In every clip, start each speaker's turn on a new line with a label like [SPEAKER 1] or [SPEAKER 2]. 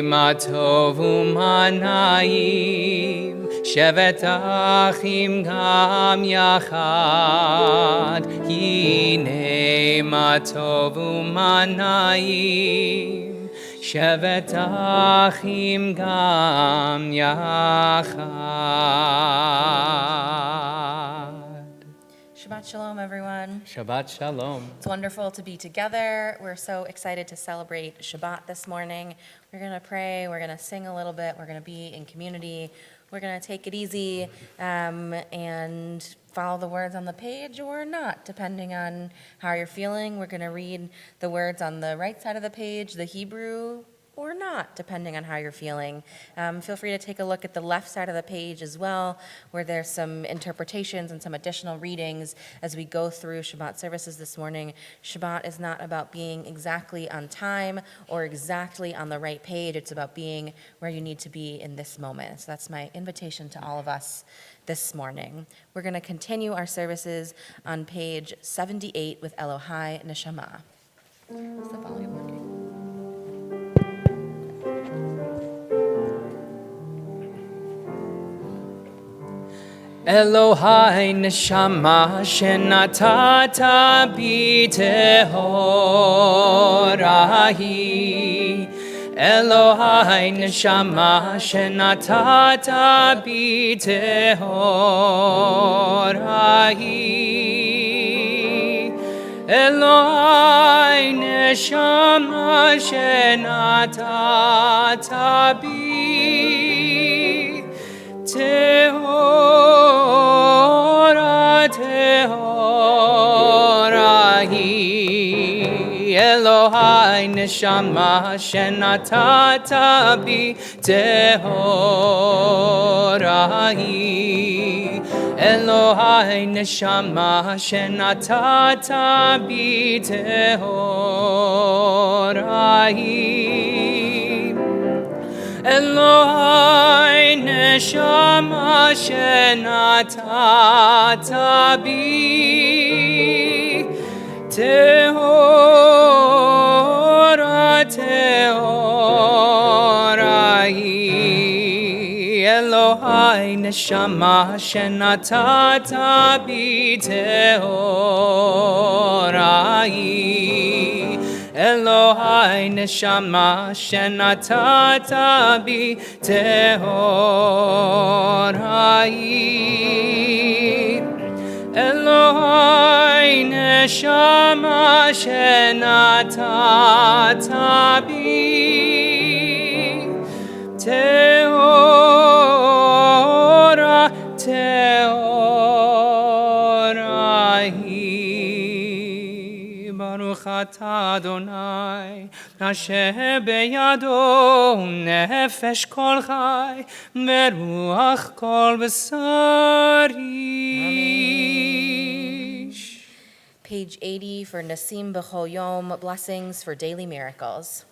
[SPEAKER 1] מה טוב ומה נעים, שבת אחים גם יחד. הנה מה טוב ומה נעים, שבת אחים גם יחד.
[SPEAKER 2] Shabbat Shalom, everyone.
[SPEAKER 1] Shabbat Shalom.
[SPEAKER 2] It's wonderful to be together. We're so excited to celebrate Shabbat this morning. We're going to pray. We're going to sing a little bit. We're going to be in community. We're going to take it easy and follow the words on the page or not, depending on how you're feeling. We're going to read the words on the right side of the page, the Hebrew, or not, depending on how you're feeling. Feel free to take a look at the left side of the page as well, where there's some interpretations and some additional readings as we go through Shabbat services this morning. Shabbat is not about being exactly on time or exactly on the right page. It's about being where you need to be in this moment. So that's my invitation to all of us this morning. We're going to continue our services on page 78 with Elohai Neshama. Is the volume working?
[SPEAKER 1] Elohai neshama shenatata bi tehorahi. Elohai neshama shenatata bi tehorahi. Elohai neshama shenatata bi tehorahi. Elohai neshama shenatata bi tehorahi. Elohai neshama shenatata bi tehorahi. Elohai neshama shenatata bi tehorahi. Elohai neshama shenatata bi tehorahi. Elohai neshama shenatata bi tehorahi. Elohai neshama shenatata bi tehorahi. Baruch atah Adonai, asher beyado nefesh kol chai, veruach kol basarish.
[SPEAKER 2] Page 80 for Nasim B'chol Yom, blessings for daily miracles.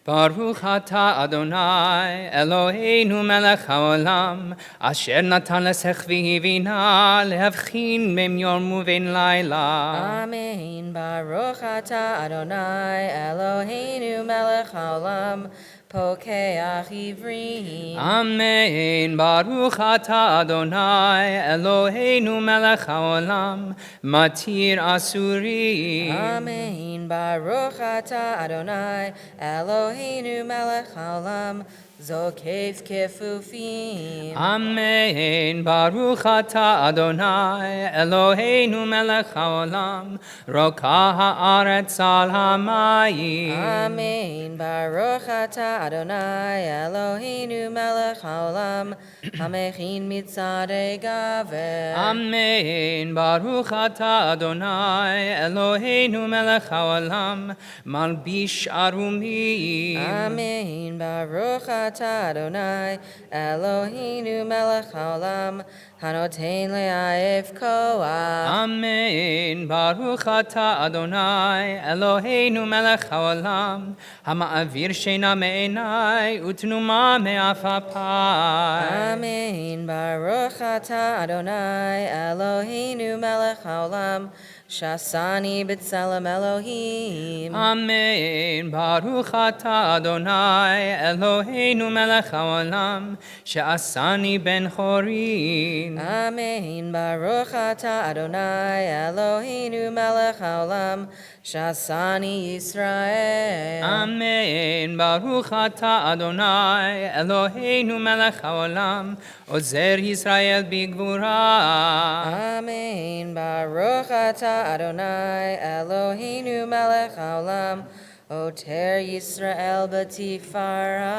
[SPEAKER 1] Baruch atah Adonai, Eloheinu melech haolam, asher natan lesechvi vina lehavchin bim yom uvein laila.
[SPEAKER 2] Amen. Baruch atah Adonai, Eloheinu melech haolam, pokeach ivrim.
[SPEAKER 1] Amen. Baruch atah Adonai, Eloheinu melech haolam, matir asuri.
[SPEAKER 2] Amen. Baruch atah Adonai, Eloheinu melech haolam, zokef kefufim.
[SPEAKER 1] Amen. Baruch atah Adonai, Eloheinu melech haolam, rokah haaretz al hamayim.
[SPEAKER 2] Amen. Baruch atah Adonai, Eloheinu melech haolam, hamechin mitzadei gaver.
[SPEAKER 1] Amen. Baruch atah Adonai, Eloheinu melech haolam, malbish arumim.
[SPEAKER 2] Amen. Baruch atah Adonai, Eloheinu melech haolam, hanoten le'aif koach.
[SPEAKER 1] Amen. Baruch atah Adonai, Eloheinu melech haolam, hama'avir sheina me'enai, utnuma me'afapai.
[SPEAKER 2] Amen. Baruch atah Adonai, Eloheinu melech haolam, Shasani b'tselem Elohim.
[SPEAKER 1] Amen. Baruch atah Adonai Eloheinu melech haolam she'asani ben chorin.
[SPEAKER 2] Amen. Baruch atah Adonai Eloheinu melech haolam Shasani Yisrael.
[SPEAKER 1] Amen. Baruch atah Adonai Eloheinu melech haolam ozer Yisrael bigvura.
[SPEAKER 2] Amen. Baruch atah Adonai Eloheinu melech haolam Oter Yisrael b'tifara.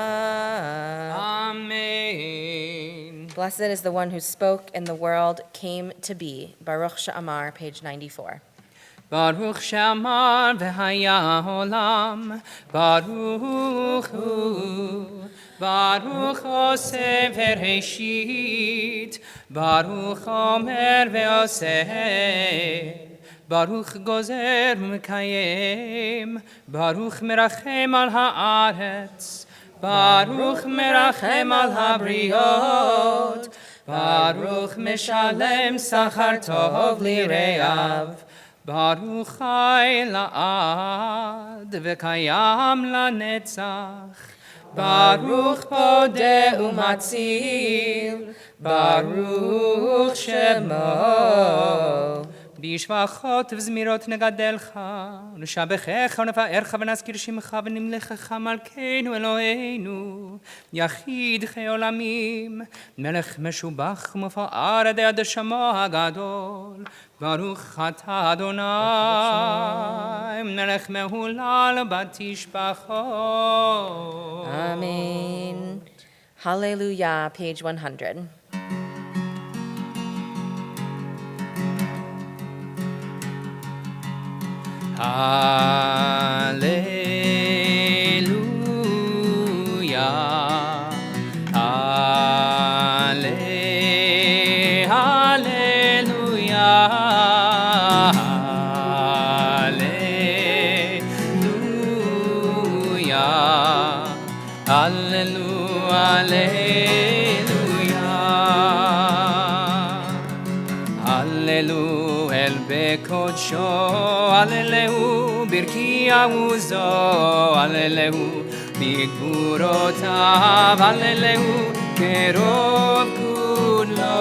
[SPEAKER 1] Amen.
[SPEAKER 2] Blessed is the one who spoke and the world came to be. Baruch She'amar, page 94.
[SPEAKER 1] Baruch she'amar v'haya olam, Baruch hu, Baruch oseh v'reshit, Baruch omer v'oseh, Baruch gozer v'mekayem, Baruch merachem al haaretz, Baruch merachem al habriot, Baruch meshalem sachar tov lireav, Baruch Chai la'ad v'kayam la'netzach, Baruch podeh u'matzil, Baruch Shemo. B'yishvachot v'zmirot negadelcha, N'shabechecha v'nefa'ercha v'nazkir shimcha v'nimlechecha malkeinu Eloheinu, Yachid che'olamim, Melech meshubach u'mofa'ar ad shamo hagadol, Baruch atah Adonai, Melech mehulal batishbachot.
[SPEAKER 2] Amen. Hallelujah, page 100.
[SPEAKER 1] Hallelujah. Hallelujah. Hallelujah. Hallelujah. Hallelujah. El bekodsho. Hallelujah. Birkia uzo. Hallelujah. Bigburotav. Hallelujah. Kerov kudlo.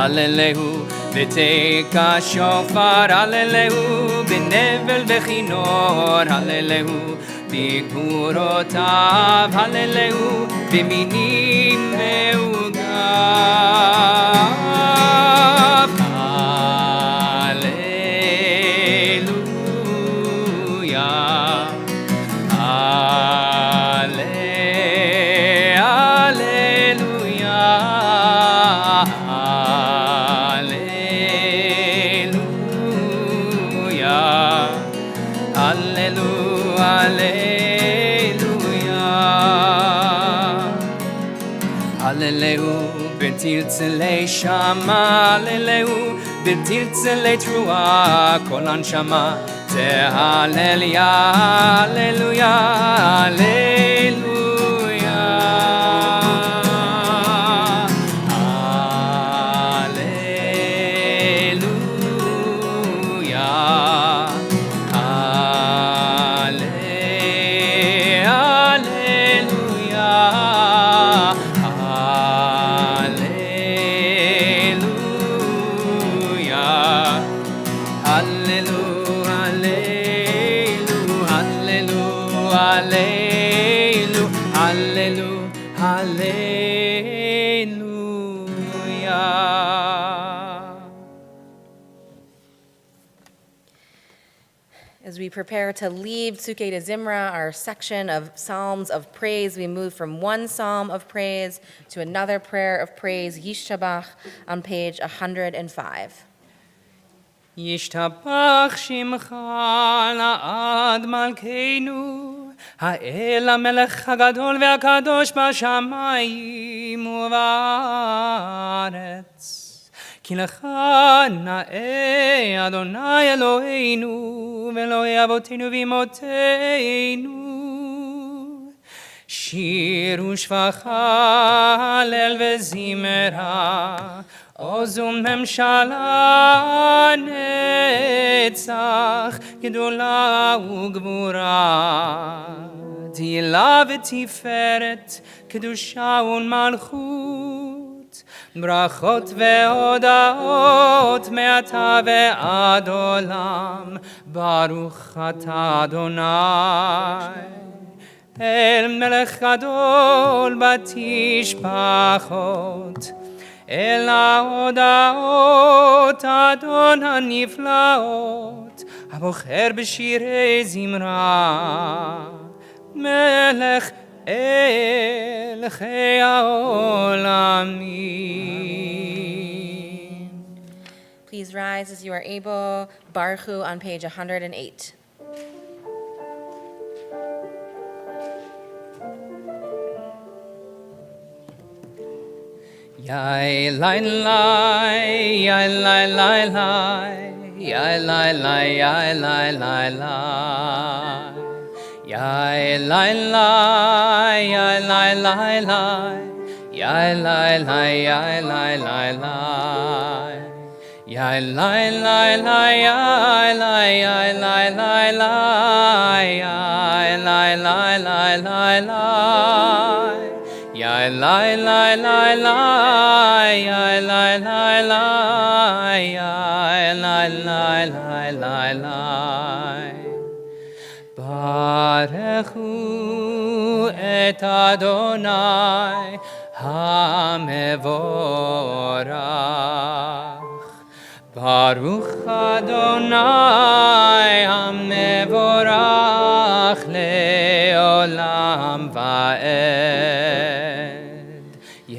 [SPEAKER 1] Hallelujah, v'teka shofar, Hallelujah, b'nevel v'chinor, Hallelujah, b'gvurotav, Hallelujah, b'minim ve'ugav. Hallelujah, b'tiltzei shama, Hallelujah, b'tiltzei trua, kol anshama, tehalel ya, Hallelujah,
[SPEAKER 2] As we prepare to leave Sukkot de Zimra, our section of Psalms of Praise, we move from one psalm of praise to another prayer of praise, Yishabach, on page 105.
[SPEAKER 1] ישתבח שמך לעד מלכנו, האל המלך הגדול והקדוש בשמיים ובארץ. כי לך נאה אדוני אלוהינו ואלוהי אבותינו ואמותינו. שיר ושבחה, הלל וזמרה, עוז וממשלה, נצח, גדולה וגבורה, תהילה ותפארת, קדושה ומלכות, ברכות והודאות מעתה ועד עולם, ברוך אתה אדוני. אל מלך גדול בתשבחות, אל ההודעות אדון הנפלאות, הבוחר בשירי זמרה, מלך אל חיי העולמים.
[SPEAKER 2] Please rise as you are able. Baruch Hu on page 108.
[SPEAKER 1] Yai lai lai, yai lai lai lai, yai lai lai, yai lai lai lai, yai lai lai, yai lai lai lai, yai lai lai, yai lai lai lai, yai lai lai lai, yai lai, yai lai lai lai, yai lai lai lai lai lai. Yai lai lai lai lai, yai lai lai lai, yai lai lai lai lai lai. Baruchu et Adonai hamevorach. Baruch Adonai hamevorach leolam vaed.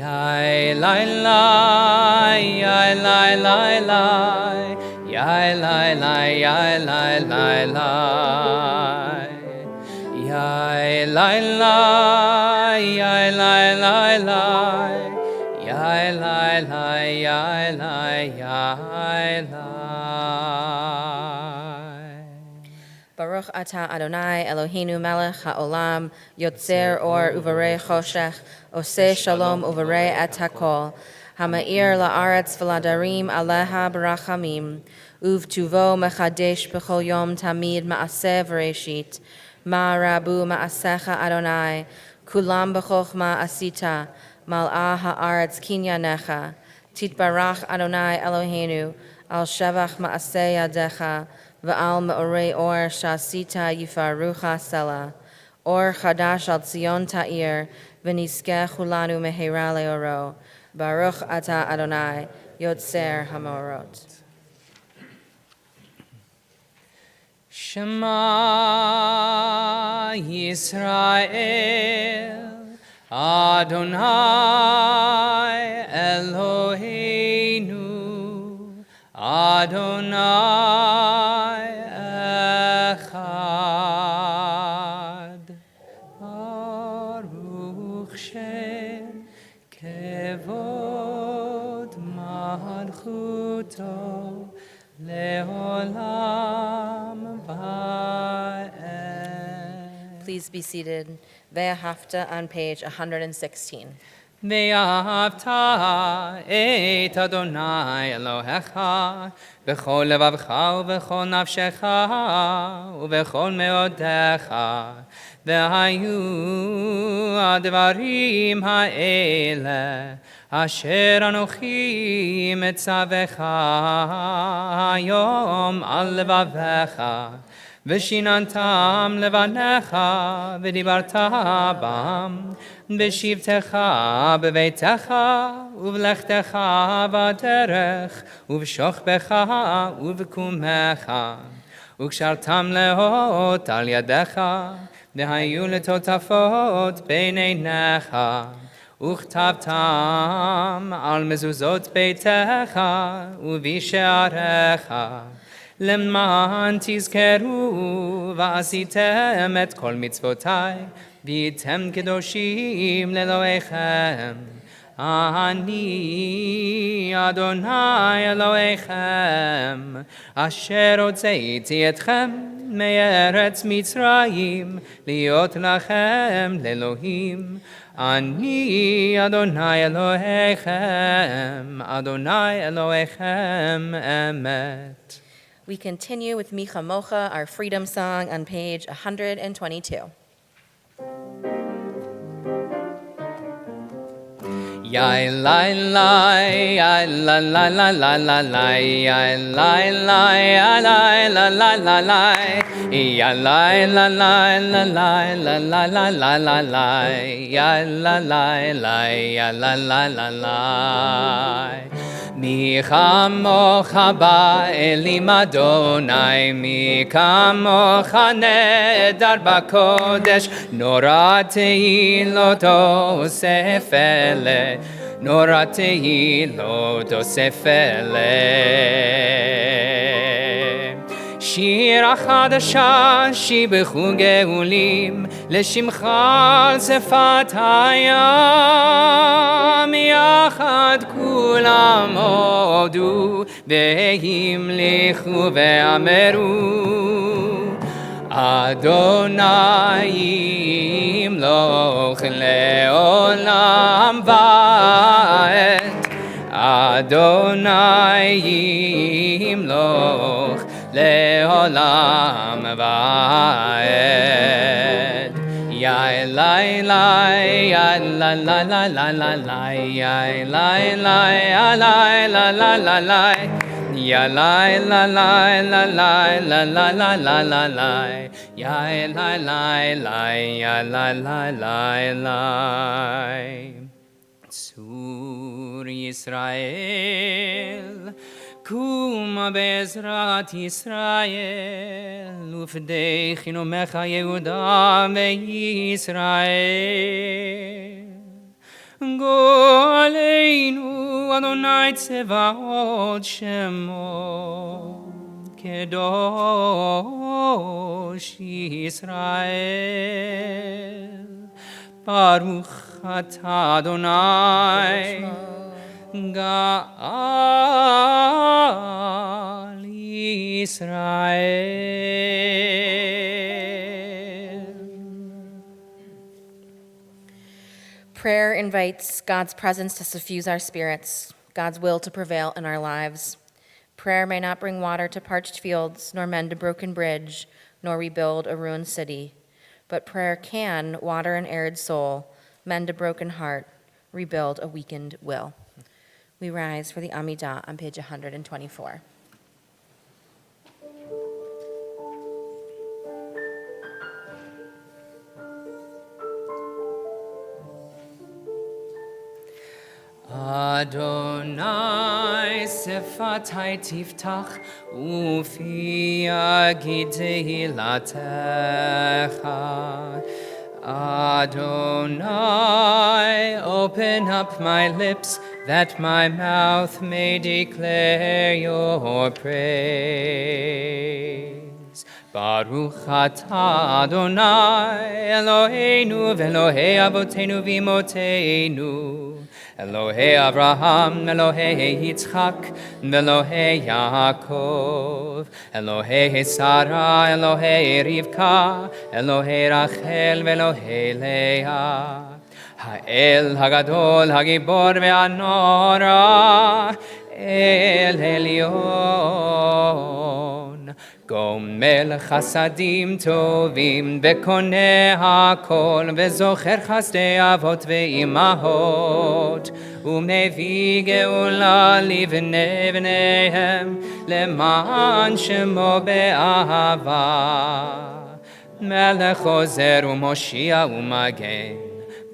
[SPEAKER 1] Yai lai lai, yai lai lai lai, yai lai lai, yai lai lai lai, yai lai lai, yai lai lai lai, yai lai lai, yai lai, yai lai.
[SPEAKER 2] Baruch atah Adonai Eloheinu melech haolam, yotzer or uvarei choshech, oseh shalom uvarei et hakol, hama'ir la'aretz v'ladarim aleha barachamim, uvtuvo mechadesh b'chol yom tamid ma'aseh v'reshit, ma'arabu ma'asecha Adonai, kulam b'chochma asita, mal'ah ha'aretz kinyanecha, titbarach Adonai Eloheinu, al shevach ma'aseh yadecha, V'al me'orei or shasita yifarucha sela, or chadash al Tzion ta'ir, v'niskeh chulanu mehera leoro, Baruch ata Adonai, yotzer hamorot.
[SPEAKER 1] Shema Yisrael, Adonai Eloheinu, Adonai
[SPEAKER 2] Please be seated. Ve'ahavta on page 116.
[SPEAKER 1] ואהבת את אדוני אלוהיך בכל לבבך ובכל נפשך ובכל מאודיך, והיו הדברים האלה אשר אנוכי מצווך היום על לבביך, ושיננתם לבניך ודיברת בם בשבתך בביתך ובלכתך בדרך ובשוכבך ובקומך, וקשרתם לאות על ידך, והיו לטוטפות בין עיניך, וכתבתם על מזוזות ביתך ובשעריך, למען תזכרו ועשיתם את כל מצוותיי, והייתם קדושים לאלוהיכם. אני אדוני אלוהיכם, אשר הוצאתי אתכם מארץ מצרים, להיות לכם לאלוהים. אני אדוני אלוהיכם, אדוני אלוהיכם אמת.
[SPEAKER 2] We continue with Micha Mocha, our freedom song on page 122.
[SPEAKER 1] Yai lai lai, yai la la la la la lai, yai lai lai, yai lai la la la lai, yai lai la lai la lai la la la la la lai, yai la lai lai, yai la la la lai. Mi chamocha ba'elim Adonai, mi kamocha nedar b'kodesh, nora tehilot osef ele, nora tehilot osef ele. שירה חדשה שיבחו גאולים, לשמך על שפת הים, יחד כולם הודו והמליכו ואמרו, אדוני ימלוך לעולם ועד, אדוני ימלוך לעולם ועד. יאי לי לי, יאי לה לה לה לה לה לה, יאי לי לי, יאי לי לה לה לה לה, יאי לי לה לה לה לה לה לה לה לה לה לה, יאי לי לי לי, יאי לה לה לה לה. צור ישראל, קום בעזרת ישראל, ופדי חינומך יהודה וישראל. גואלנו אדוני צבאות שמו, קדוש ישראל. ברוך אתה אדוני גאל ישראל.
[SPEAKER 2] Prayer invites God's presence to suffuse our spirits, God's will to prevail in our lives. Prayer may not bring water to parched fields, nor mend a broken bridge, nor rebuild a ruined city. But prayer can water an arid soul, mend a broken heart, rebuild a weakened will. We rise for the Amidah on page 124.
[SPEAKER 1] Adonai sefatai tiftach ufi yagid tehilatecha. Adonai, open up my lips, that my mouth may declare your praise. Baruch atah Adonai, Eloheinu v'Elohei avotenu v'imotenu, Elohei Abraham, Elohei Yitzchak, Elohei Yaakov, Elohei Sarah, Elohei Rivka, Elohei Rachel, Elohei Leah, Ha'el Hagadol, Hagibor ve'anora, El Elyon, Gomel Chasadim Tovim, Bekoneh HaKol, Vezocher Chasdei Avot ve'imahot, Umevi Geula livnei bneihem, Leman Shemo be'ahava, Melech Ozer u'Moshia u'Magen,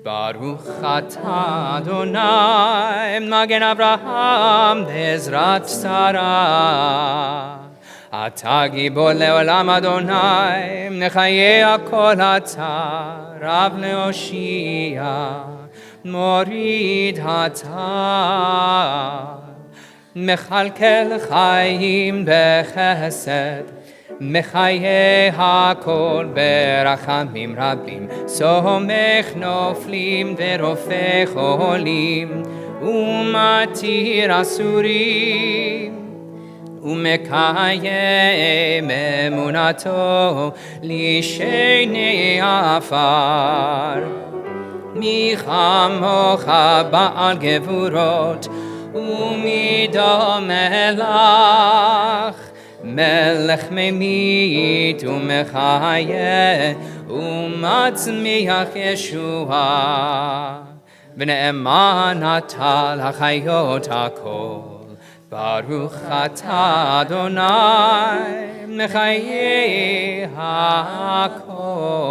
[SPEAKER 1] Baruch atah Adonai, Magen Avraham be'ezrat Sarah. אתה גיבור לעולם אדוני, מחיה הכל אתה, רב להושיע, מוריד אתה, מכלכל חיים בחסד, מחיי הכל ברחמים רבים, סומך נופלים ורופא חולים, ומתיר אסורים, ומקיים אמונתו לשני עפר. מי כמוך בעל גבורות ומידה מלך, מלך ממית ומחיה ומצמיח ישועה, ונאמן אתה לחיות הכל. ברוך אתה אדוני מחיי הכל.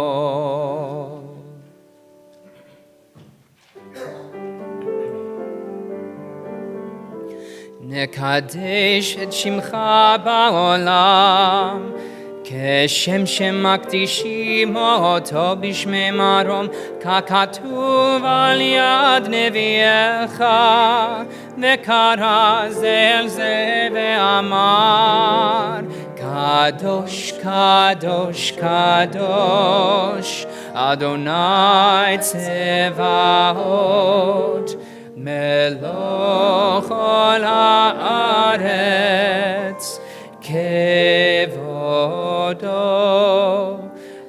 [SPEAKER 1] נקדש את שמך בעולם, כשם שמקדישים אותו בשמי מרום, ככתוב על יד נביאך, וקרא זה אל זה ואמר, קדוש, קדוש, קדוש, אדוני צבאות, מלוך כל הארץ, כבודו.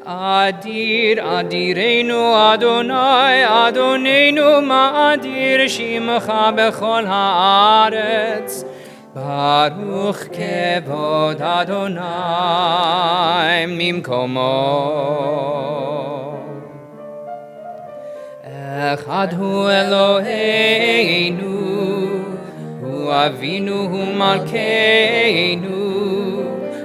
[SPEAKER 1] אדיר אדירנו אדוני, אדוננו מאדיר שמך בכל הארץ. ברוך כבוד אדוני ממקומו. אחד הוא אלוהינו, הוא אבינו, הוא מלכנו,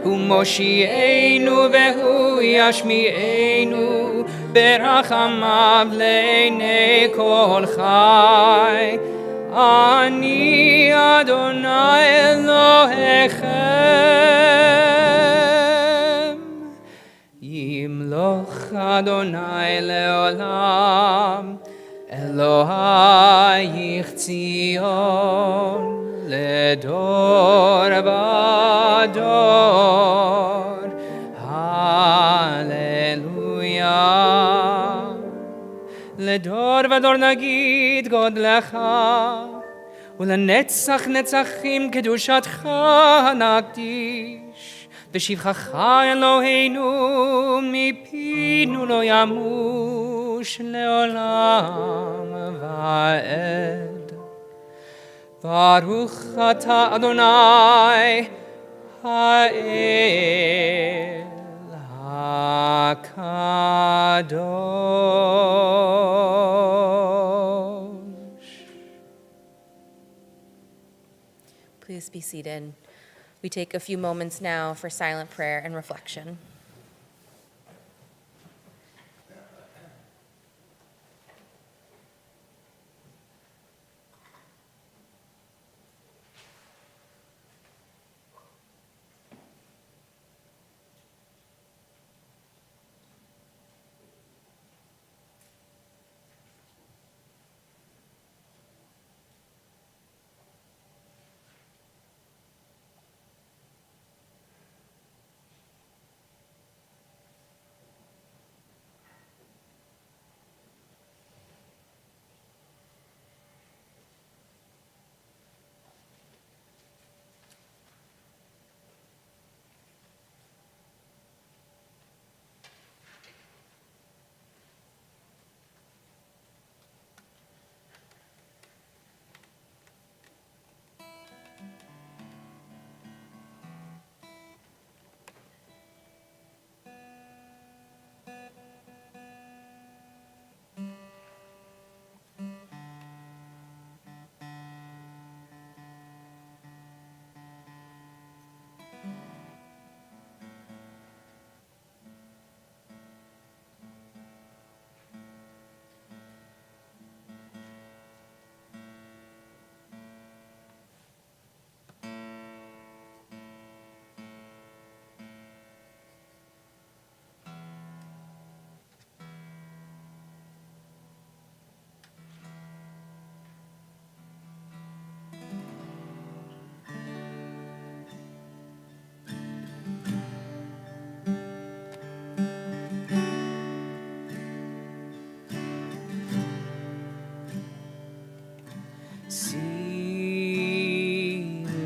[SPEAKER 1] הוא מושיענו והוא ישמיענו, ברחמיו לעיני כל חי. אני אדוני אלוהיכם, ימלוך אדוני לעולם, אלוהיך ציון לדור ודור. הללויה. לדור ודור נגיד גודלך, ולנצח נצחים קדושתך נקדיש. ושבחך אלוהינו מפינו לא ימוש לעולם ועד. ברוך אתה אדוני האל הקדוש.
[SPEAKER 2] Please be seated. We take a few moments now for silent prayer and reflection.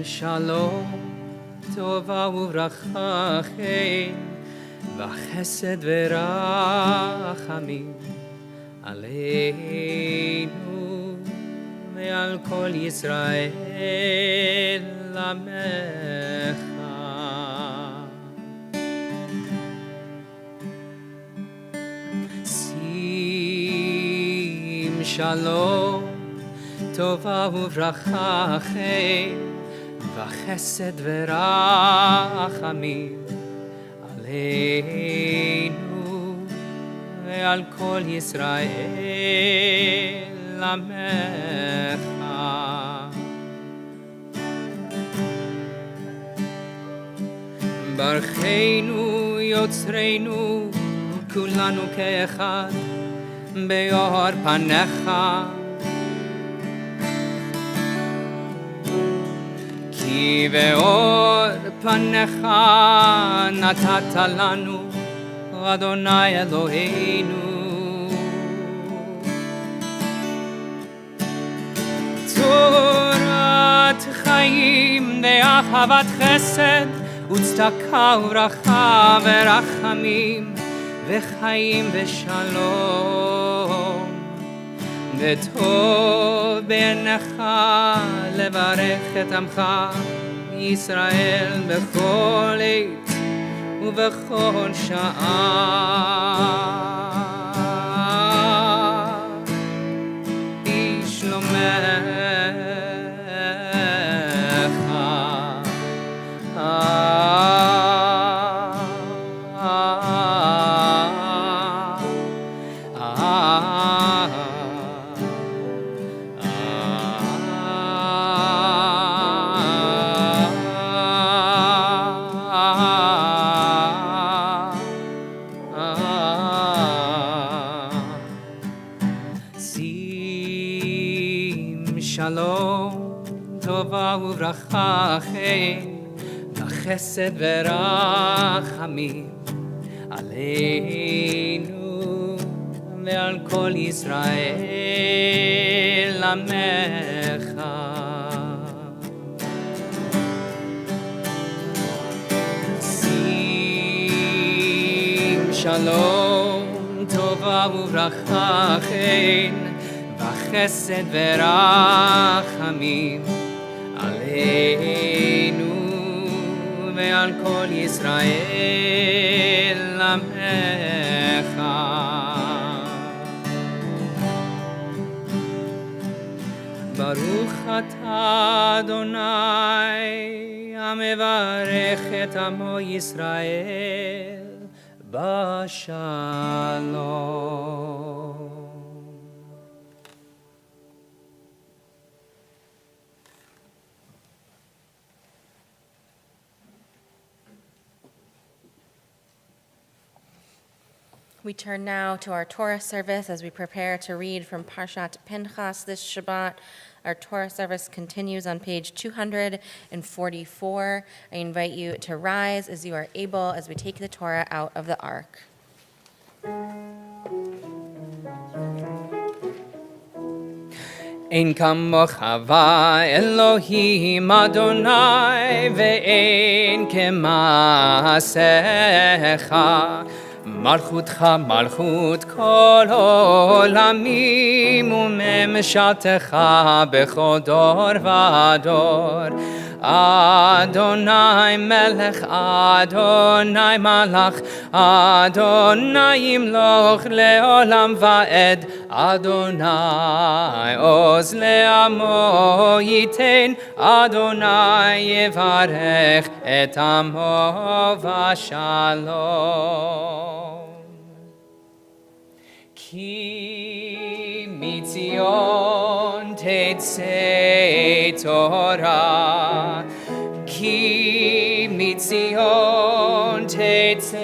[SPEAKER 1] שלום, טובה וברכה, חן, וחסד ורחמים עלינו ועל כל ישראל עמך. שים שלום, טובה וברכה, חן, וחסד ורחמים עלינו ועל כל ישראל עמך. ברכנו יוצרנו כולנו כאחד באור פניך, כי באור פניך נתת לנו אדוני אלוהינו. תורת חיים ואהבת חסד וצדקה וברכה ורחמים וחיים ושלום, וטוב בעיניך לברך את עמך ישראל בכל עת ובכל שעה. בשלומך שלום, טובה וברכה, חן, וחסד ורחמים עלינו ועל כל ישראל עמך. שים שלום, טובה וברכה, חן, וחסד ורחמים עלינו ועל כל ישראל עמך. ברוך אתה אדוני המברך את עמו ישראל בשלום.
[SPEAKER 2] We turn now to our Torah service as we prepare to read from Parshat Pinchas this Shabbat. Our Torah service continues on page 244. I invite you to rise as you are able as we take the Torah out of the ark.
[SPEAKER 1] אין כמוך אלוהים אדוני ואין כמעשיך, מלכותך מלכות כל עולמים וממשלתך בכל דור ודור. אדוני מלך, אדוני מלך, אדוני ימלוך לעולם ועד. אדוני עוז לעמו ייתן, אדוני יברך את עמו בשלום. כי מציון תצא תורה, כי מציון תצא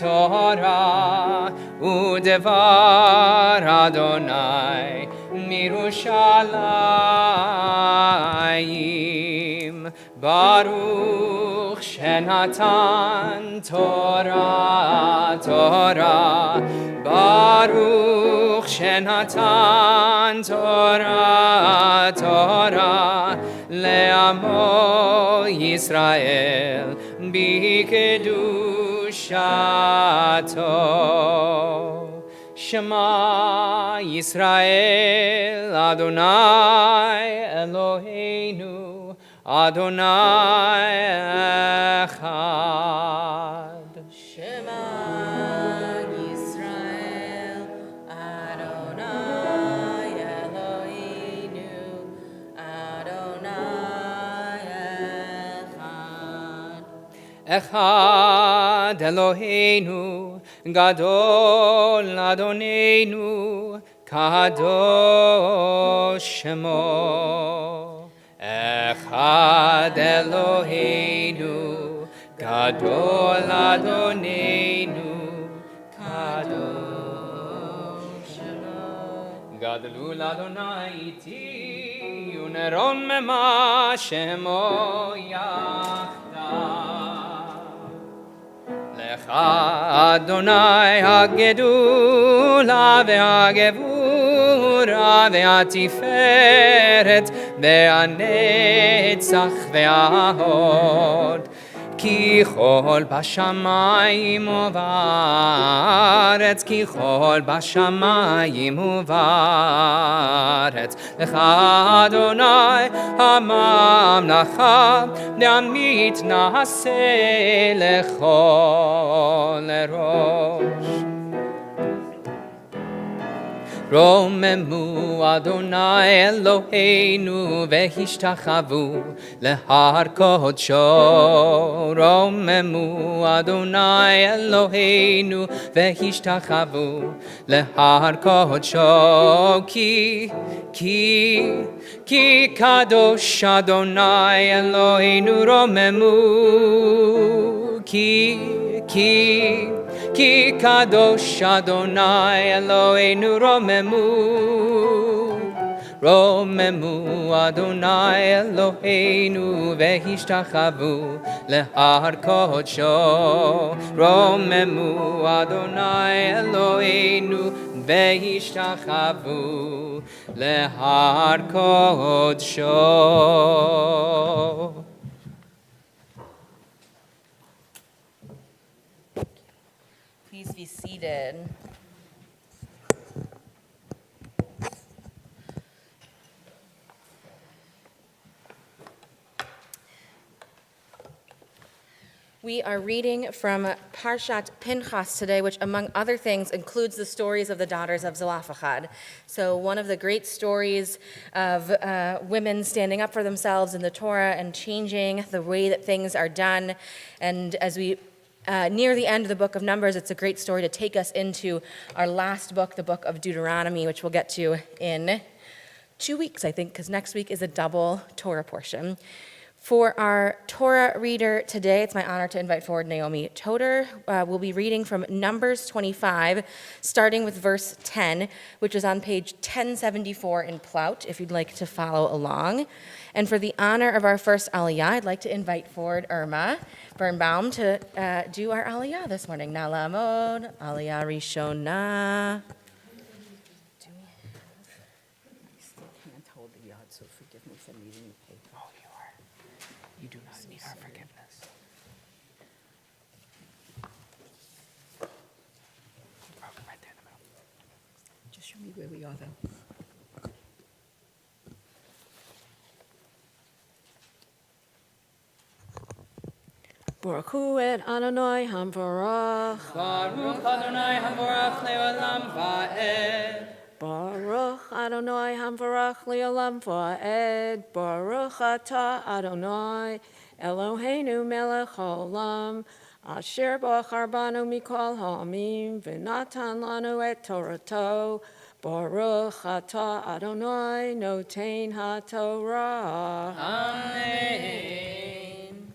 [SPEAKER 1] תורה, ודבר אדוני מירושלים. ברוך שנתן תורה, תורה, Baruch Shenatan Torah Le'amo Yisrael B'kedushato. Shema Yisrael Adonai Eloheinu Adonai Echad.
[SPEAKER 2] Shema Yisrael Adonai Eloheinu Adonai Echad.
[SPEAKER 1] Echad Eloheinu Gadol Adonenu Kadosh Shemo. Echad Eloheinu Gadol Adonenu Kadosh Shemo. Gadol Adonai iti uneron mema Shemo yachdav. Lecha Adonai hagedula ve'hagevura ve'atiferet ve'anetzach ve'ahod ki chol bashamayim uvaretz ki chol bashamayim uvaretz Lecha Adonai hamamlacha ve'amit na'aseh lechol erosh. Romemu Adonai Eloheinu vehishtachavu lehar kodsho. Romemu Adonai Eloheinu vehishtachavu lehar kodsho. Ki kadosh Adonai Eloheinu romemu. Ki kadosh Adonai Eloheinu romemu. Romemu Adonai Eloheinu vehishtachavu lehar kodsho. Romemu Adonai Eloheinu vehishtachavu lehar kodsho.
[SPEAKER 2] Please be seated. We are reading from Parshat Pinchas today, which among other things includes the stories of the daughters of Zelophehad. So one of the great stories of women standing up for themselves in the Torah and changing the way that things are done. And as we near the end of the book of Numbers, it's a great story to take us into our last book, the book of Deuteronomy, which we'll get to in 2 weeks, I think, because next week is a double Torah portion. For our Torah reader today, it's my honor to invite forward Naomi Toder. We'll be reading from Numbers 25, starting with verse 10, which is on page 1074 in Plout, if you'd like to follow along. And for the honor of our first Aliyah, I'd like to invite forward Irma Birnbaum to do our Aliyah this morning. Nalamod, Aliyah Rishona.
[SPEAKER 3] So forgive me for needing you pay.
[SPEAKER 1] Oh, you are. You do not need our forgiveness. Right there in the middle.
[SPEAKER 3] Just show me where we are, though. Baruch hu et Adonai hamvarach.
[SPEAKER 1] Baruch Adonai havorach leolam va'ed.
[SPEAKER 3] Baruch Adonai hamvarach leolam va'ed. Baruch atah Adonai Eloheinu melech haolam. Asher bachar banu mikol ha'amim v'natan lanu et Torato. Baruch atah Adonai noten haTorah.
[SPEAKER 1] Amen.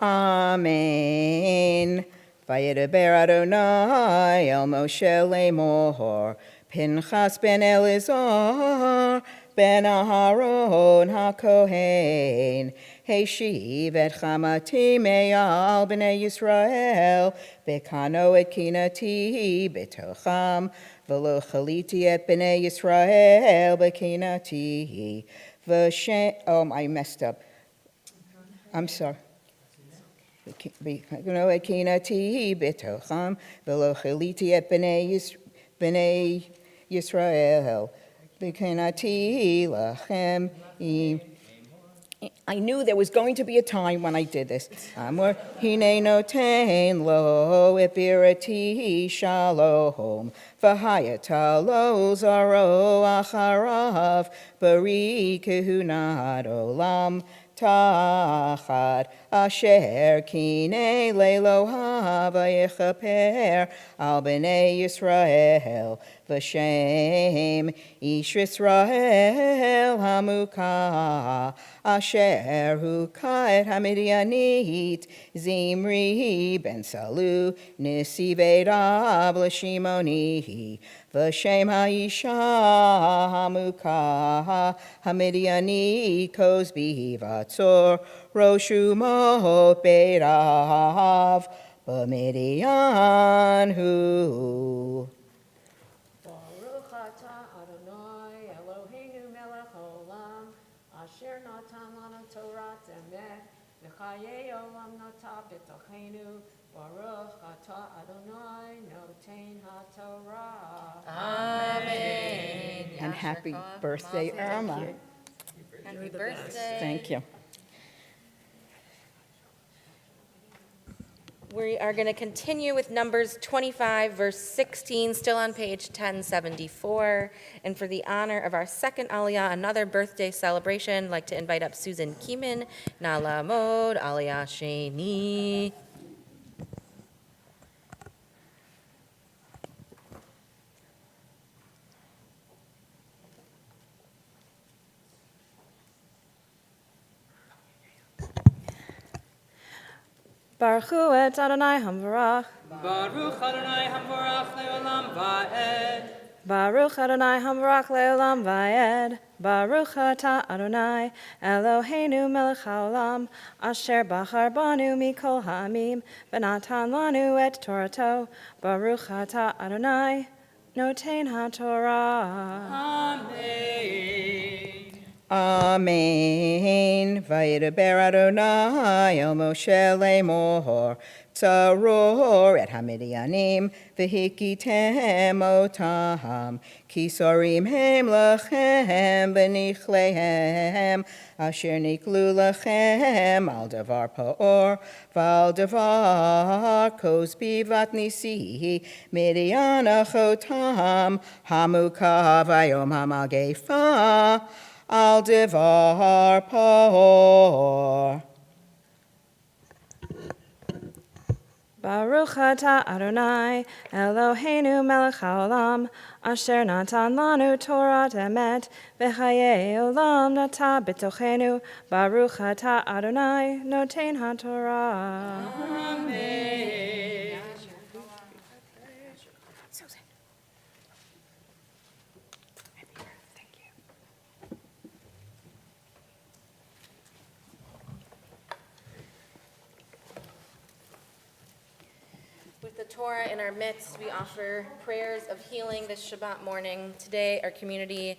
[SPEAKER 4] Amen. Vayedaber Adonai el Moshe lemor, Pinchas ben Elazar ben Aharon haKohen, Heshiv et chamati me'al b'nei Yisrael, bekano et kinati betocham, v'lo chaliti et b'nei Yisrael bekinati, v'shem, I messed up. I'm sorry. Bekano et kinati betocham, v'lo chaliti et b'nei Yisrael, bekinati lachem im. I knew there was going to be a time when I did this. Amor hine noten lo epirati shalom v'hayata lo zaro acharav bari kehunat olam tachad asher kine leloha v'yechaper al b'nei Yisrael v'shem ish Yisrael hamukah asher hukah et hamidianit Zimri ben Salu nisived l'shimoni v'shem ha'isha hamukah hamidiani kozbi v'atzor roshu mohot beirav b'midian hu.
[SPEAKER 3] Baruch atah Adonai Eloheinu melech haolam, asher natan lanu Torat emet, v'chayei olam nata b'tochenu. Baruch atah Adonai noten haTorah.
[SPEAKER 2] Amen.
[SPEAKER 4] And happy
[SPEAKER 2] Yasher
[SPEAKER 4] birthday,
[SPEAKER 2] koach
[SPEAKER 4] Irma.
[SPEAKER 2] mazel. Happy birthday.
[SPEAKER 4] Thank you.
[SPEAKER 2] We are going to continue with Numbers 25, verse 16, still on page 1074. And for the honor of our second Aliyah, another birthday celebration, I'd like to invite up Susan Keeman, Nala Mod, Aliyah Sheni.
[SPEAKER 3] Baruch hu et Adonai hamvarach.
[SPEAKER 1] Baruch Adonai Hamvorach Leolam Va'ed.
[SPEAKER 3] Baruch Adonai hamvarach leolam va'ed. Baruch atah Adonai Eloheinu melech haolam, asher bachar banu mikol ha'amim, v'natan lanu et Torato. Baruch atah Adonai noten haTorah.
[SPEAKER 1] Amen.
[SPEAKER 4] Amen. Vayidaber Adonai el Moshe lemor, tzaror et hamidianim, v'hikitem otam, kisorim hem lachem v'nichlehem, asher niklu lachem al davar paor, v'al davar kozbi vatnisi, midian achotam, hamukah vayom hamagefa, al devar paor.
[SPEAKER 3] Baruch atah Adonai Eloheinu melech haolam, asher natan lanu Torat emet, v'chayei olam nata b'tochenu. Baruch atah Adonai noten haTorah.
[SPEAKER 1] Amen.
[SPEAKER 2] With the Torah in our midst, we offer prayers of healing this Shabbat morning. Today, our community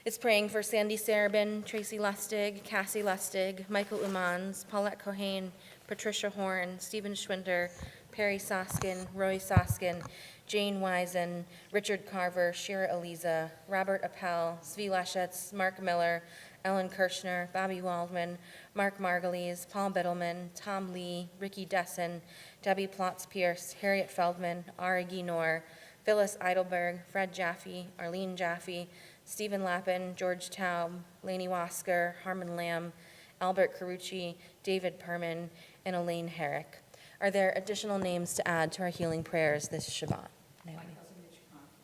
[SPEAKER 2] is praying for Sandy Sarabin, Tracy Lustig, Cassie Lustig, Michael Umans, Paulette Cohane, Patricia Horn, Stephen Schwinder, Perry Soskin, Roy Soskin, Jane Wisen, Richard Carver, Shira Eliza, Robert Appel, Zvi Leschetz, Mark Miller, Ellen Kirshner, Bobby Waldman, Mark Margulies, Paul Biddleman, Tom Lee, Ricky Dessen, Debbie Plotz-Pierce, Harriet Feldman, Ari Guinor, Phyllis Eidelberg, Fred Jaffe, Arlene Jaffe, Stephen Lappin, George Taub, Lainey Wasker, Harmon Lamb, Albert Carucci, David Perman, and Elaine Herrick. Are there additional names to add to our healing prayers this Shabbat? Naomi?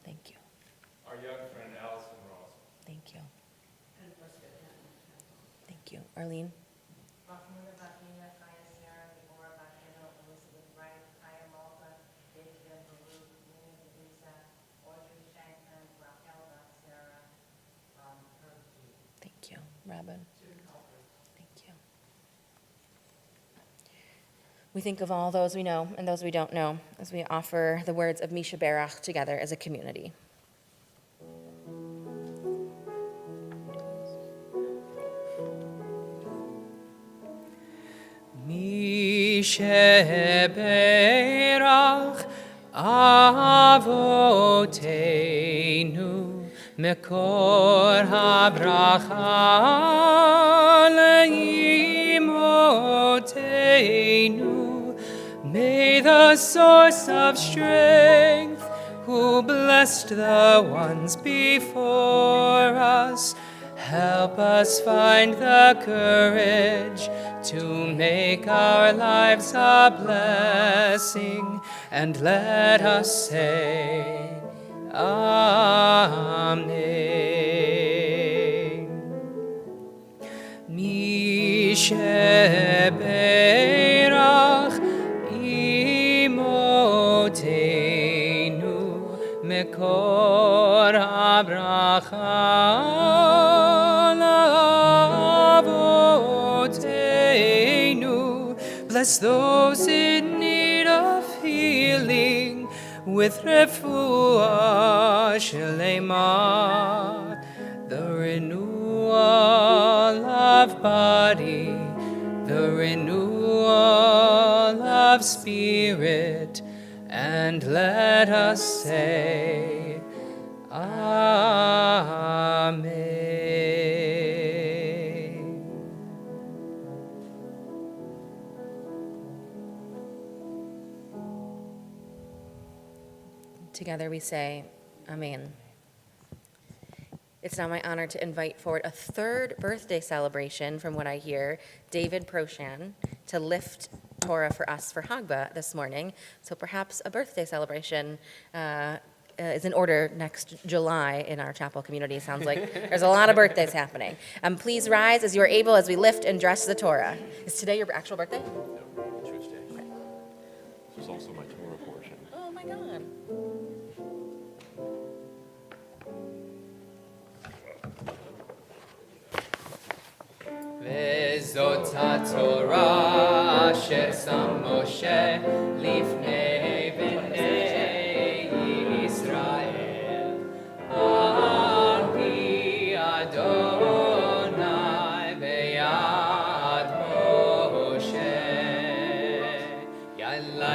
[SPEAKER 2] Thank you.
[SPEAKER 5] Our young friend Allison Ross.
[SPEAKER 2] Thank you. Thank you. Arlene? Thank you. Robin? Thank you. We think of all those we know and those we don't know as we offer the words of Misha Berach together as a community.
[SPEAKER 1] Misha Berach Avoteinu Mekor habracha leimoteinu. May the source of strength, who blessed the ones before us, help us find the courage to make our lives a blessing, and let us say, Amen. Mishe Berach Imotenu Mekor habracha la'avoteinu. Bless those in need of healing with refuah shelema, the renewal of body, the renewal of spirit, and let us say, Amen.
[SPEAKER 2] Together we say, Amen. It's now my honor to invite forward a third birthday celebration, from what I hear, David Proshan, to lift Torah for us for Hagbah this morning. So perhaps a birthday celebration is in order next July in our chapel community. Sounds like there's a lot of birthdays happening. Please rise as you are able as we lift and dress the Torah. Is today your actual birthday?
[SPEAKER 5] Tuesday. This is also my Torah portion.
[SPEAKER 2] Oh my God.
[SPEAKER 1] וזאת התורה אשר שם משה לפני בני ישראל. אני אדוני ביד משה. יאללה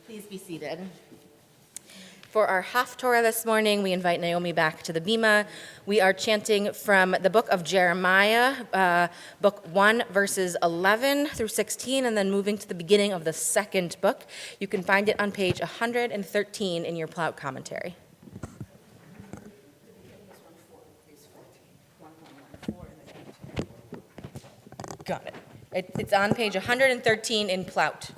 [SPEAKER 2] Please be seated. For our Haftorah this morning, we invite Naomi back to the Bima. We are chanting from the book of Jeremiah, book 1, verses 11 through 16, and then moving to the beginning of the second book. You can find it on page 113 in your Plout commentary. Got it. It's on page 113 in Plout.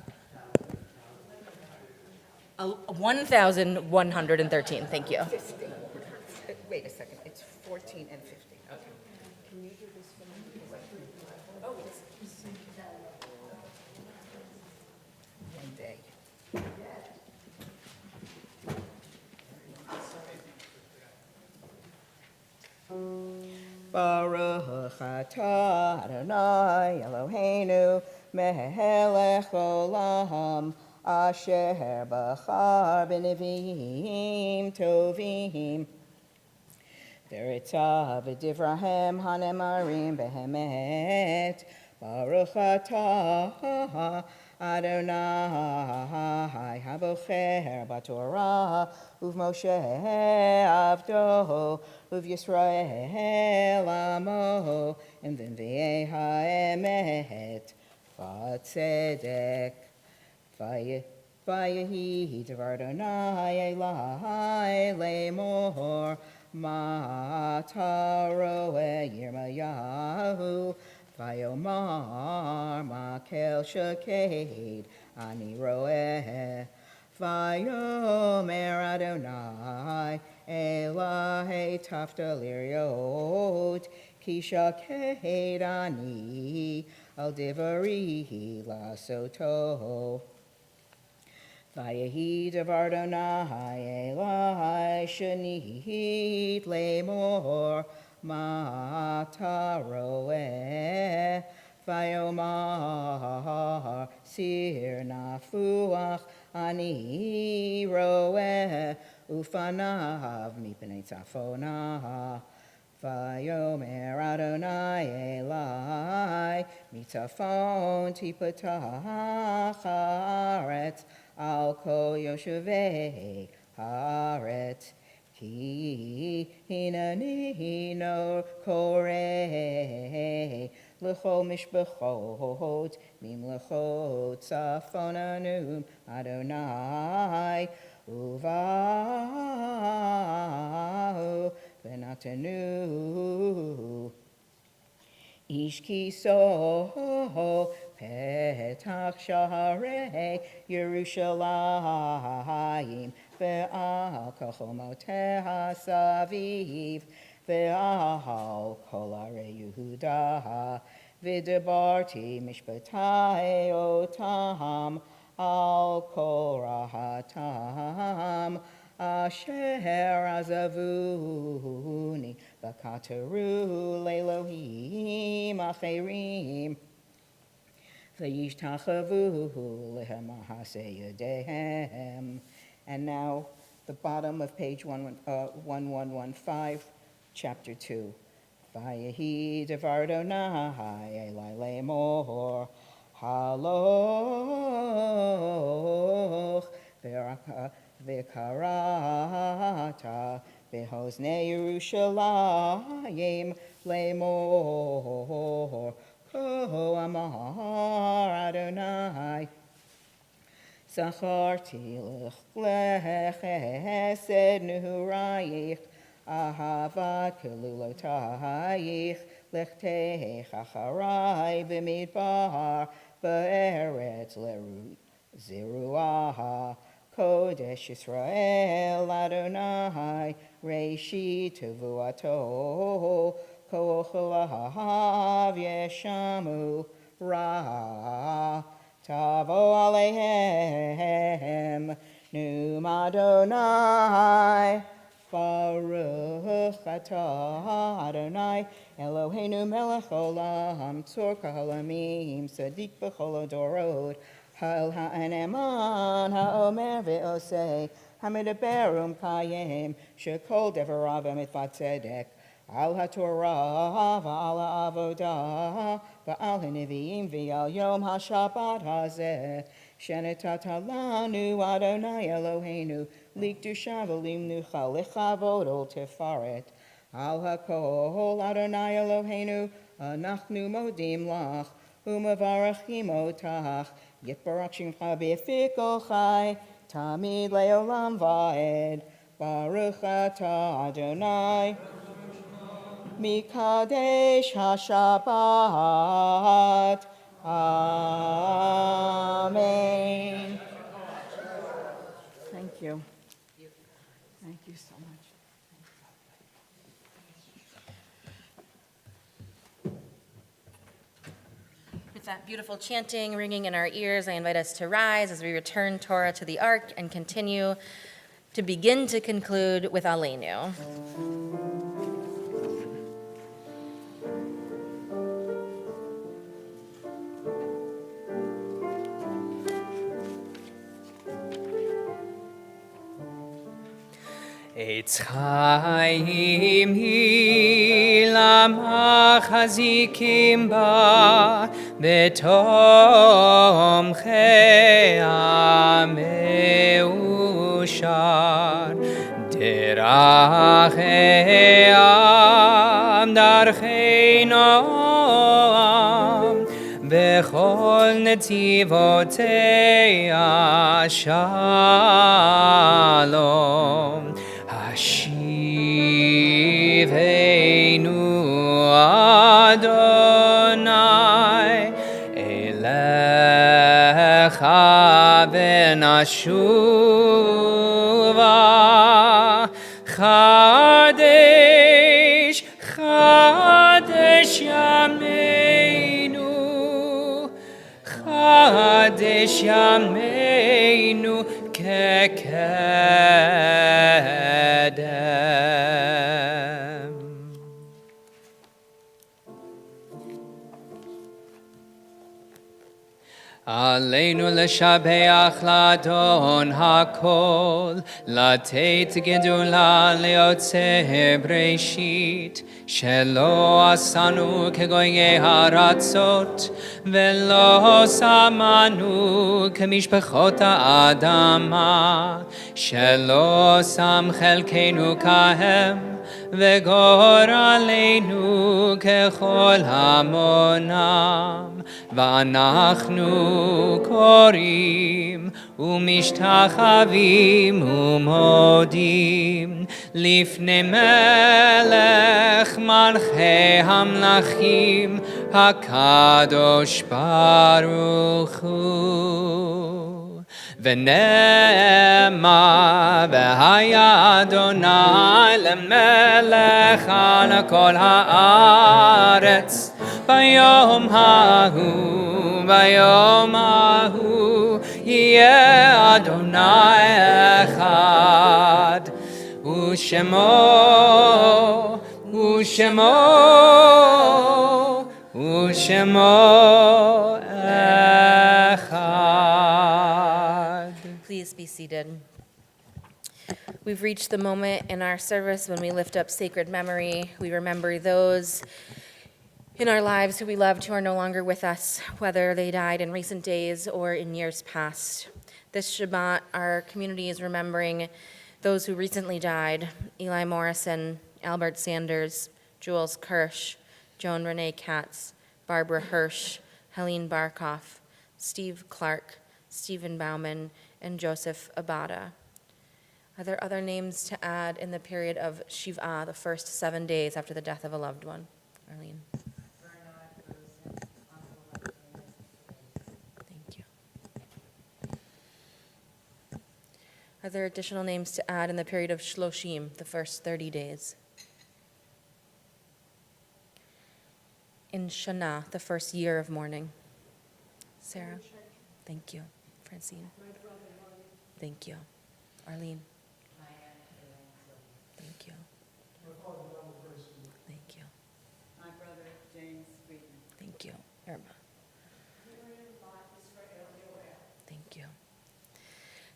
[SPEAKER 2] 1,113, thank you.
[SPEAKER 4] 15. Wait a second, it's 14 and 15. Okay. Can you do this for me? Oh, yes. One day. Baruch atah Adonai Eloheinu melech olam asher bachar b'neviim tovim v'ritzah v'divrahem hanemarim behemet. Baruch atah Adonai habocher b'torah uv'Moshe avdo uv'Yisrael amo and v'nvi'ei ha'emet Vatzedek. Vayehi Devar Adonai Elai Lemor Mataroe Yirmayahu Vayomar Makel Shaked Ani Roeh Vayomer Adonai Elai Taftaliriot Kishaked Ani Al Divari Lasoto Vayehi Devar Adonai Elai Shanit Lemor Mataroeh Vayomar Sir Nafuach Ani Roeh Ufanav Mipnei Tzafona Vayomer Adonai Elai Mitafon Tipatach Haaretz Al Kol Yoshevei Haaretz Ki Hinani No Korei L'chol Mishbechot Mimlechot Safonanum Adonai Uvahu Venatenu Ish Kiso Petach Shaharei Yerushalayim Ve'al Kachomoteha Saviv Ve'al Kol Arei Yehuda V'debarti Mishpatai Otam Al Kol Rahatam Asher Azavuni V'kataru Le'Elohim Acherim V'yishtachavu Lehem Ahasei Yadehem. And now the bottom of page 1115, chapter 2. Vayehi Devar Adonai Elai Lemor Haloch V'karata B'hoznei Yerushalayim Lemor Ko Amar Adonai Zacharti L'chesed Nuhurayich Ahavat Kelulotayich Lechtech Acharai B'midbar B'eretz Zeruah Kodesh Yisrael Adonai Reishi Tevuato Kochalahav Yeshamu Ra Tavo Alehem Num Adonai Baruch Atah Adonai Eloheinu melech olam tzor kahalamim Sadiq b'chol adorot Ha'el ha'aneman ha'omer ve'osei Hamidaberum kayem Shekol devarav emitvat tzedek Al ha'torah v'al ha'avodah V'al ha'neviim v'al yom ha'shabbat hazeh Shenetata lanu Adonai Eloheinu Likdusha v'limnucha lechavod ol tefaret Al ha'kol Adonai Eloheinu Anachnu modim lach U'mavarachim otach Yitbarach shimcha b'fikol chai Tamid le'olam va'ed Baruch atah Adonai Mikadesh HaShabbat Amen. Thank you. Thank you so much.
[SPEAKER 2] With that beautiful chanting ringing in our ears, I invite us to rise as we return Torah to the Ark and continue to begin to conclude with Aleinu.
[SPEAKER 1] Eitz chaim hi lamachazikim ba betom me'ushar deracheam darchei noam בכל נתיבותיה שלום. השיבנו אדוני אליך ונשובה. חדש חדש ימינו, חדש ימינו כקדם. עלינו לשבח לאדון הכל, לתת גדולה ליוצא בראשית, שלא עשנו כגויי הארצות, ולא שמנו כמשפחות האדמה, שלא שם חלקנו כהם, וגורלנו ככל המונם. ואנחנו קוראים ומשתחווים ומודים לפני מלך מלכי המלכים הקדוש ברוך הוא. ונאמר והיה אדוני למלך על כל הארץ ביום ההוא, ביום ההוא יהיה אדוני אחד, ושמו, ושמו, ושמו אחד.
[SPEAKER 2] Please be seated. We've reached the moment in our service when we lift up sacred memory. We remember those in our lives who we loved who are no longer with us, whether they died in recent days or in years past. This Shabbat, our community is remembering those who recently died: Eli Morrison, Albert Sanders, Jules Kirsch, Joan Renee Katz, Barbara Hirsch, Helene Barkoff, Steve Clark, Stephen Bauman, and Joseph Abada. Are there other names to add in the period of Shiva, the first 7 days after the death of a loved one? Arlene. Thank you. Are there additional names to add in the period of Shloshim, the first 30 days? In Shana, the first year of mourning. Sarah? Thank you. Francine? Thank you. Arlene? Thank you. Thank you.
[SPEAKER 6] My brother, James Friedman.
[SPEAKER 2] Thank you. Irma? Thank you.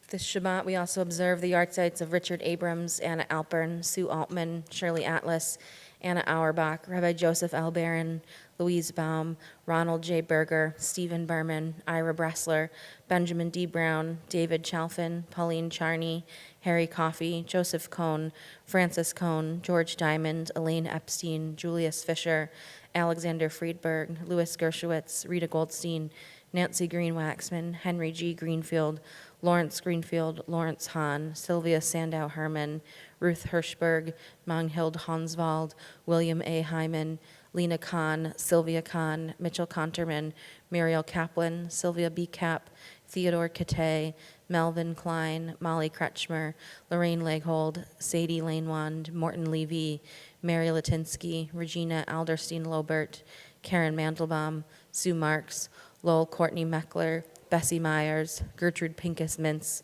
[SPEAKER 2] This Shabbat, we also observe the yahrzeits of Richard Abrams, Anna Alpern, Sue Altman, Shirley Atlas, Anna Auerbach, Rabbi Joseph L. Barron, Louise Baum, Ronald J. Berger, Stephen Berman, Ira Bressler, Benjamin D. Brown, David Chalfin, Pauline Charney, Harry Coffey, Joseph Cohn, Francis Cohn, George Diamond, Elaine Epstein, Julius Fisher, Alexander Friedberg, Louis Gershowitz, Rita Goldstein, Nancy Green-Waxman, Henry G. Greenfield, Lawrence Greenfield, Lawrence Hahn, Sylvia Sandow Herman, Ruth Hirschberg, Manghild Hanswald, William A. Hyman, Lena Kahn, Sylvia Kahn, Mitchell Conterman, Muriel Kaplan, Sylvia B. Kapp, Theodore Kate, Melvin Klein, Molly Kretschmer, Lorraine Leghold, Sadie Lanewand, Morton Levy, Mary Latinsky, Regina Alderstein-Lobert, Karen Mandelbaum, Sue Marks, Lowell Courtney Meckler, Bessie Myers, Gertrude Pincus Mintz,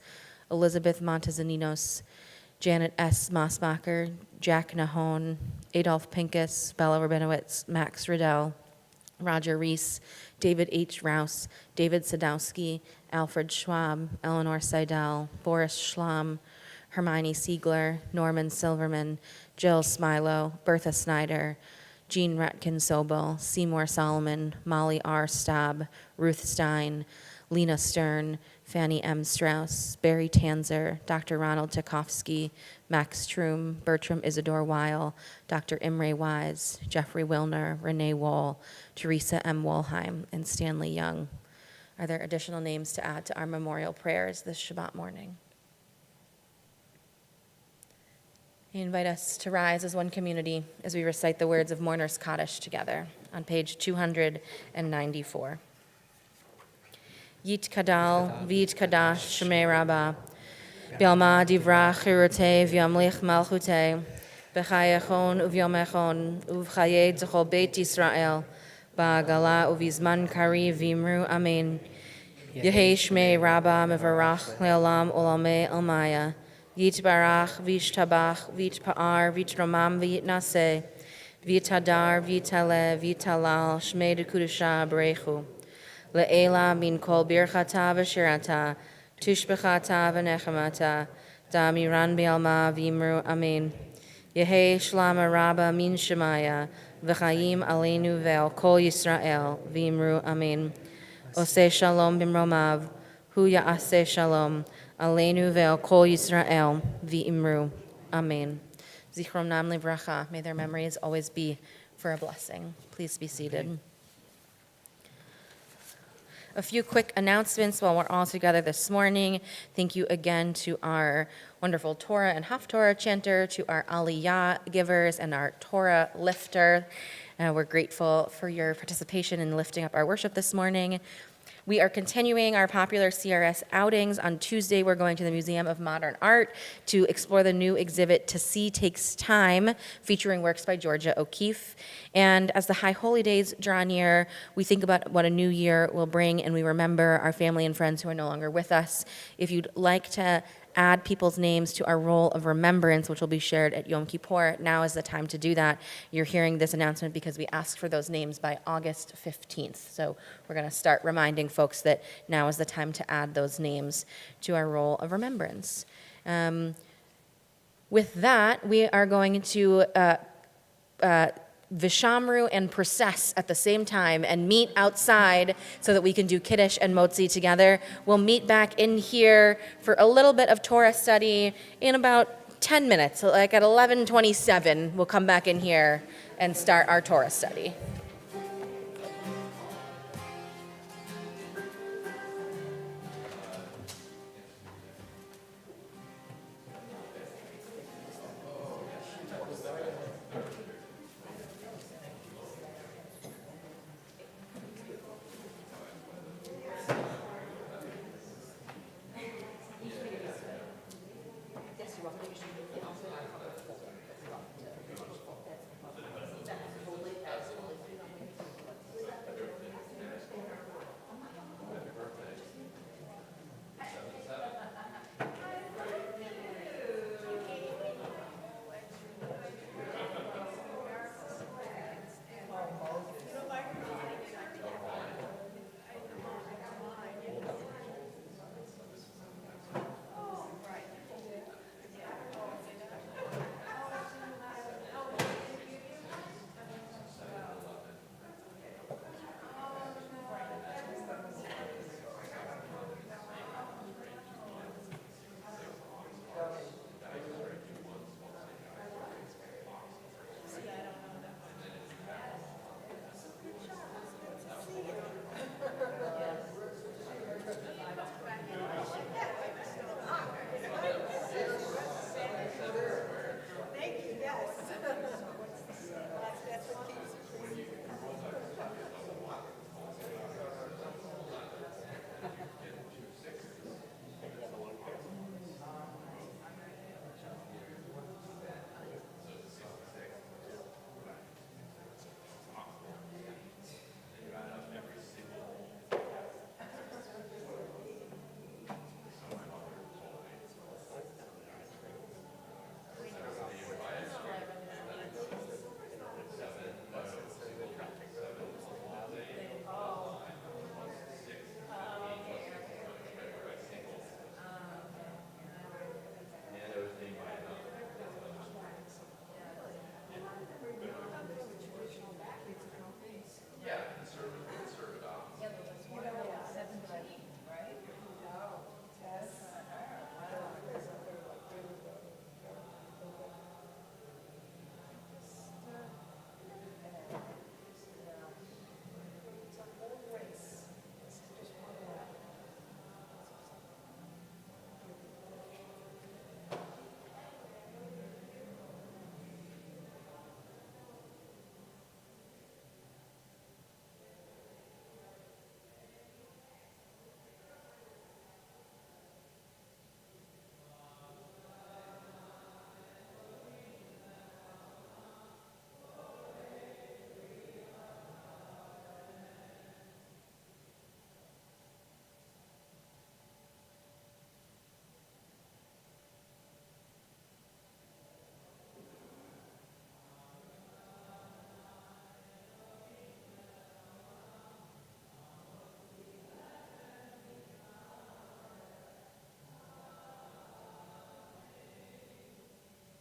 [SPEAKER 2] Elizabeth Montezaninos, Janet S. Mossbacher, Jack Nahone, Adolph Pincus, Bella Rabinowitz, Max Riddell, Roger Reese, David H. Rouse, David Sadowski, Alfred Schwab, Eleanor Seidel, Boris Schlamm, Hermione Siegler, Norman Silverman, Jill Smilo, Bertha Snyder, Jean Retkin Sobel, Seymour Solomon, Molly R. Staub, Ruth Stein, Lena Stern, Fanny M. Strauss, Barry Tanzer, Dr. Ronald Tchaikovsky, Max Troom, Bertram Isidore Weil, Dr. Imre Wise, Jeffrey Wilner, Renee Wohl, Teresa M. Wollheim, and Stanley Young. Are there additional names to add to our memorial prayers this Shabbat morning? I invite us to rise as one community as we recite the words of Mourner's Kaddish together on page 294. Yit Kadal, Vit Kadash, Shemei Rabbah, Bialma Divrach Chirute, Vyamlich Malchute, Bechayachon Uvyomechon, Uvchaye Zechol Beit Yisrael, Ba'agala Uvizman Kari Vimru Amen. Yehei Shmei Rabbah Mevarach Leolam Olamei Almaya. Yit Barach, Vish Tabach, Vit Pa'ar, Vit Romam, Vit Naseh, Vit Hadar, Vit Taleh, Vit Talal, Shmei de Kudusha Berechu. Le'ela min kol birchata v'shirata, tushbechata v'nechamata, damiran bi'alma v'imru amen. Yehei shlama rabba min shemaya, v'chayim aleinu ve'al kol Yisrael, v'imru amen. Oseh shalom b'mromav, hu ya'aseh shalom, aleinu ve'al kol Yisrael, v'imru amen. Zichron nam livracha, may their memories always be for a blessing. Please be seated. A few quick announcements while we're all together this morning. Thank you again to our wonderful Torah and Haftorah chanter, to our Aliyah givers, and our Torah lifter. We're grateful for your participation in lifting up our worship this morning. We are continuing our popular CRS outings. On Tuesday, we're going to the Museum of Modern Art to explore the new exhibit To See Takes Time, featuring works by Georgia O'Keeffe. And as the High Holy Days draw near, we think about what a new year will bring, and we remember our family and friends who are no longer with us. If you'd like to add people's names to our roll of remembrance, which will be shared at Yom Kippur, now is the time to do that. You're hearing this announcement because we asked for those names by August 15th. So we're going to start reminding folks that now is the time to add those names to our roll of remembrance. With that, we are going to Vishamru and process at the same time and meet outside so that we can do Kiddush and Motzi together. We'll meet back in here for a little bit of Torah study in about 10 minutes. So like at 11:27, we'll come back in here and start our Torah study.